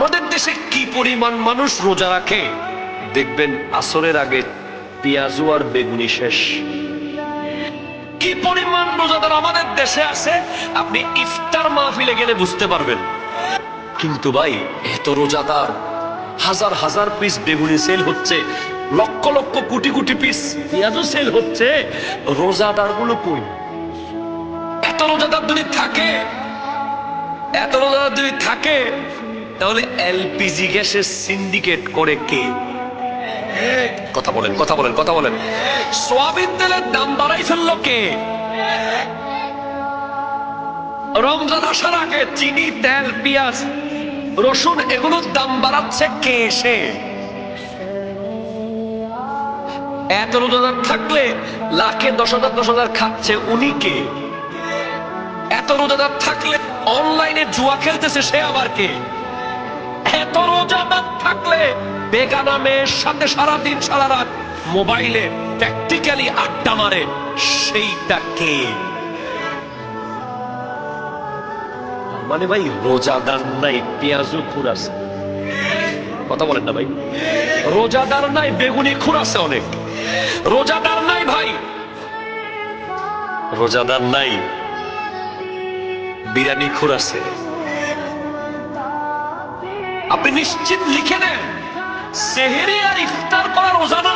আমাদের দেশে কি পরিমাণ মানুষ রোজা রাখে দেখবেন আসরের আগে পেঁয়াজু আর বেগুনি শেষ। কি পরিমাণ রোজাদার আমাদের দেশে আছে আপনি ইফতার মাহফিলে গেলে বুঝতে পারবেন। কিন্তু ভাই এত রোজাদার, হাজার হাজার পিস বেগুনি সেল হচ্ছে, লক্ষ লক্ষ কোটি কোটি পিস পেঁয়াজও সেল হচ্ছে, রোজাদার গুলো কই? এত রোজাদার যদি থাকে, এত রোজাদার যদি থাকে, তাহলে এলপিজি গ্যাসের সিন্ডিকেট করে কে? কথা বলেন, কথা বলেন, কথা বলেন। সোয়াবিন তেলের দাম বাড়াই ফেললো কে? রমজান আসার আগে চিনি, তেল, পেঁয়াজ, রসুন এগুলোর দাম বাড়াচ্ছে কে এসে? এত রোজাদার থাকলে লাখে 10,000 খাচ্ছে উনি কে? এত রোজাদার থাকলে অনলাইনে জুয়া খেলতেছে সে আবার কে? এত রোজাদার থাকলে বেগানা মেয়ের সাথে সারাদিন সারা রাত মোবাইলে প্র্যাকটিক্যালি আড্ডা মারে সেইটা কে? মানে ভাই রোজাদার নাই, পেঁয়াজু খুর আছে। কথা বলেন না ভাই। রোজাদার নাই, বেগুনি খুর আছে অনেক। রোজাদার নাই ভাই, রোজাদার নাই, বিরিয়ানি খুর আছে। আপনি নিশ্চিত লিখে নেন, সেহরি আর ইফতার করা রোজা না,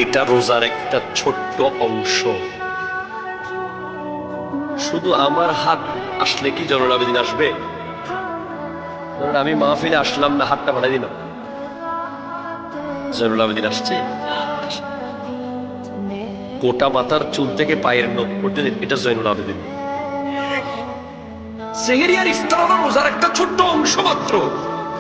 এটা রোজার একটা ছোট্ট অংশ। শুধু আমার হাত আসলে কি জয়নুল আবেদিন আসবে? আমি মাহফিলে আসলাম না, হাতটা বাড়াই দিলাম, জয়নুল আবেদিন আসছে? গোটা মাথার চুল থেকে পায়ের নখ পর্যন্ত এটা জয়নুল আবেদিন। সেহরি আর ইফতার রোজার একটা ছোট্ট অংশ মাত্র।